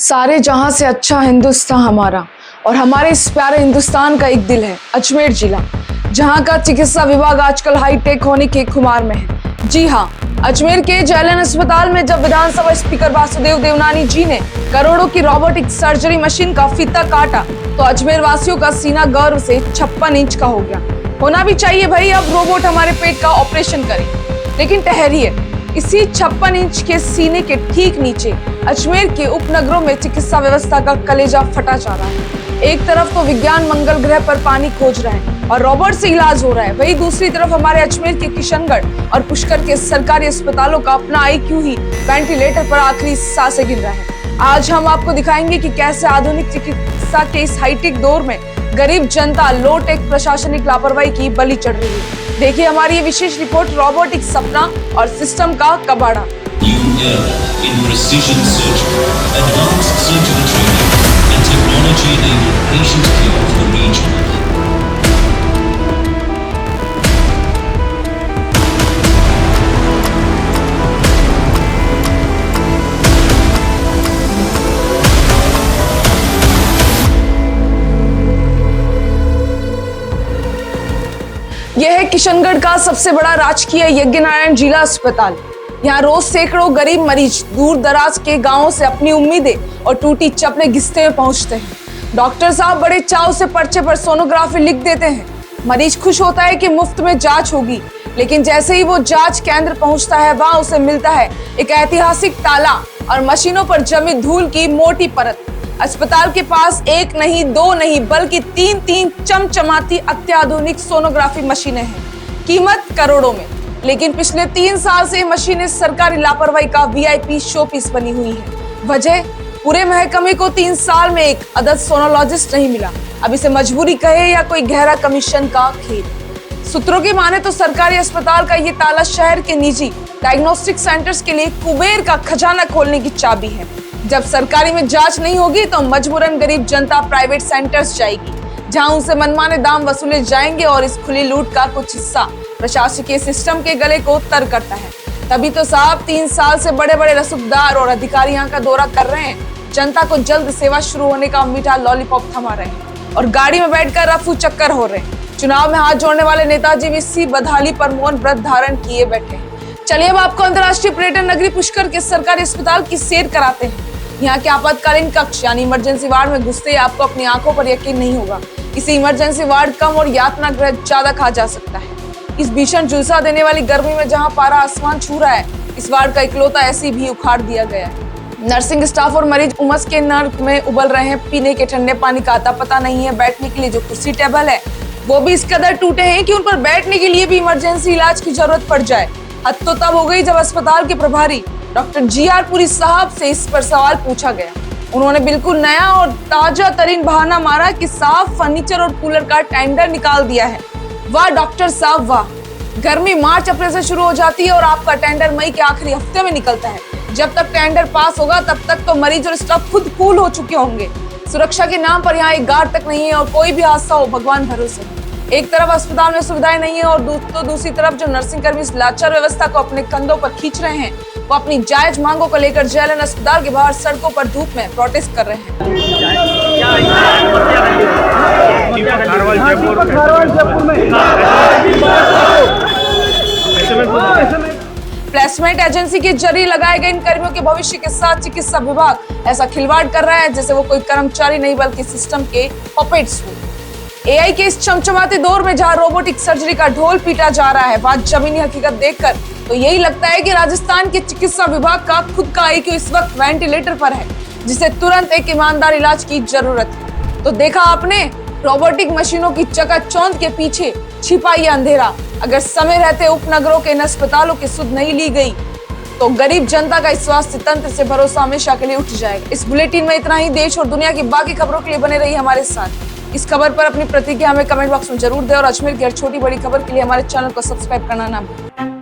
सारे जहां से अच्छा हिंदुस्तान हमारा और हमारे इस प्यारे हिंदुस्तान का एक दिल है अजमेर जिला, जहां का चिकित्सा विभाग आजकल हाईटेक होने के खुमार में है। जी हां, अजमेर के जयलन अस्पताल में जब विधानसभा स्पीकर वासुदेव देवनानी जी ने करोड़ों की रोबोटिक सर्जरी मशीन का फीता काटा तो अजमेर वासियों का सीना गर्व से 56 इंच का हो गया। होना भी चाहिए भाई, अब रोबोट हमारे पेट का ऑपरेशन करे। लेकिन ठहरिए, इसी 56 इंच के सीने के ठीक नीचे अजमेर के उपनगरों में चिकित्सा व्यवस्था का कलेजा फटा जा रहा है। एक तरफ तो विज्ञान मंगल ग्रह पर पानी खोज रहा है और रोबोट से इलाज हो रहा है, वहीं दूसरी तरफ हमारे अजमेर के किशनगढ़ और पुष्कर के सरकारी अस्पतालों का अपना IQ ही वेंटिलेटर पर आखिरी सांसें गिन रहा है। आज हम आपको दिखाएंगे कि कैसे आधुनिक चिकित्सा के इस हाईटेक दौर में गरीब जनता लो टेक प्रशासनिक लापरवाही की बलि चढ़ रही है। देखिए हमारी ये विशेष रिपोर्ट, रोबोटिक सपना और सिस्टम का कबाड़ा। New era in precision surgery, advanced surgical training and technology-enabled patient care for the region. यह है किशनगढ़ का सबसे बड़ा राजकीय यज्ञनारायण जिला अस्पताल। यहाँ रोज सैकड़ों गरीब मरीज दूर दराज के गांवों से अपनी उम्मीदें और टूटी चप्पलें घिसते हुए पहुंचते हैं। डॉक्टर साहब बड़े चाव से पर्चे पर सोनोग्राफी लिख देते हैं। मरीज खुश होता है कि मुफ्त में जांच होगी, लेकिन जैसे ही वो जांच केंद्र पहुंचता है वहां उसे मिलता है एक ऐतिहासिक ताला और मशीनों पर जमी धूल की मोटी परत। अस्पताल के पास एक नहीं, दो नहीं, बल्कि तीन चमचमाती अत्याधुनिक सोनोग्राफी मशीनें हैं, कीमत करोड़ों में। लेकिन पिछले 3 साल से मशीनें सरकारी लापरवाही का VIP शो पीस बनी हुई है। वजह, पूरे महकमे को 3 साल में एक अदद सोनोलॉजिस्ट नहीं मिला। अब इसे मजबूरी कहे या कोई गहरा कमीशन का खेल। सूत्रों की माने तो सरकारी अस्पताल का ये ताला शहर के निजी डायग्नोस्टिक सेंटर्स के लिए कुबेर का खजाना खोलने की चाबी है। जब सरकारी में जांच नहीं होगी तो मजबूरन गरीब जनता प्राइवेट सेंटर्स जाएगी, जहां उनसे मनमाने दाम वसूले जाएंगे और इस खुली लूट का कुछ हिस्सा प्रशासकीय सिस्टम के गले को तर करता है। तभी तो साहब 3 साल से बड़े बड़े रसूखदार और अधिकारी यहाँ का दौरा कर रहे हैं, जनता को जल्द सेवा शुरू होने का मीठा लॉलीपॉप थमा रहे हैं और गाड़ी में बैठकर रफू चक्कर हो रहे हैं। चुनाव में हाथ जोड़ने वाले नेताजी भी इसी बदहाली पर मौन व्रत धारण किए बैठे हैं। चलिए अब आपको अंतर्राष्ट्रीय पर्यटन नगरी पुष्कर के सरकारी अस्पताल की सैर कराते हैं। यहाँ के आपातकालीन कक्ष यानी इमरजेंसी वार्ड में घुसते ही आपको अपनी आंखों पर यकीन नहीं होगा। इसे इमरजेंसी वार्ड कम और यातना गृह ज्यादा कहा जा सकता है। इस भीषण झुलसा देने वाली गर्मी में जहाँ पारा आसमान छू रहा है, इस वार्ड का इकलौता ऐसी भी उखाड़ दिया गया है। नर्सिंग स्टाफ और मरीज उमस के नर्क में उबल रहे हैं। पीने के ठंडे पानी का आता पता नहीं है। बैठने के लिए जो कुर्सी टेबल है वो भी इस कदर टूटे हैं कि उन पर बैठने के लिए भी इमरजेंसी इलाज की जरूरत पड़ जाए। हद तो तब हो गई जब अस्पताल के प्रभारी डॉक्टर GR पुरी साहब से इस पर सवाल पूछा गया। उन्होंने बिल्कुल नया और ताजा तरीन बहाना मारा कि साफ फर्नीचर और कूलर का टेंडर निकाल दिया है। वाह डॉक्टर साहब वाह, गर्मी मार्च अप्रैल से शुरू हो जाती है और आपका टेंडर मई के आखिरी हफ्ते में निकलता है। जब तक टेंडर पास होगा तब तक तो मरीज और स्टाफ खुद कूल हो चुके होंगे। सुरक्षा के नाम पर यहाँ एक गार्ड तक नहीं है और कोई भी हादसा हो भगवान भरोसे। एक तरफ अस्पताल में सुविधाएं नहीं है और दूसरी तरफ जो नर्सिंग कर्मी इस लाचार व्यवस्था को अपने कंधों पर खींच रहे हैं, वो अपनी जायज मांगों को लेकर जयलन अस्पताल के बाहर सड़कों पर धूप में प्रोटेस्ट कर रहे हैं। प्लेसमेंट एजेंसी के जरिए लगाए गए इन कर्मियों के भविष्य के साथ चिकित्सा विभाग ऐसा खिलवाड़ कर रहा है जैसे वो कोई कर्मचारी नहीं बल्कि सिस्टम के पपेट्स हो। AI के इस चमचमाते दौर में जहां रोबोटिक सर्जरी का ढोल पीटा जा रहा है, बात जमीनी हकीकत देखकर तो यही लगता है कि राजस्थान के चिकित्सा विभाग का खुद का IQ इस वक्त वेंटिलेटर पर है, जिसे तुरंत एक ईमानदार इलाज की जरूरत है। तो देखा आपने, रोबोटिक मशीनों की चकाचौंध के पीछे छिपा यह अंधेरा। अगर समय रहते उपनगरों के इन अस्पतालों की सुध नहीं ली गई तो गरीब जनता का इस स्वास्थ्य तंत्र से भरोसा हमेशा के लिए उठ जाएगा। इस बुलेटिन में इतना ही। देश और दुनिया की बाकी खबरों के लिए बने रहिए हमारे साथ। इस खबर पर अपनी प्रतिक्रिया हमें कमेंट बॉक्स में जरूर दें और अजमेर की हर छोटी बड़ी खबर के लिए हमारे चैनल को सब्सक्राइब करना ना भूलें।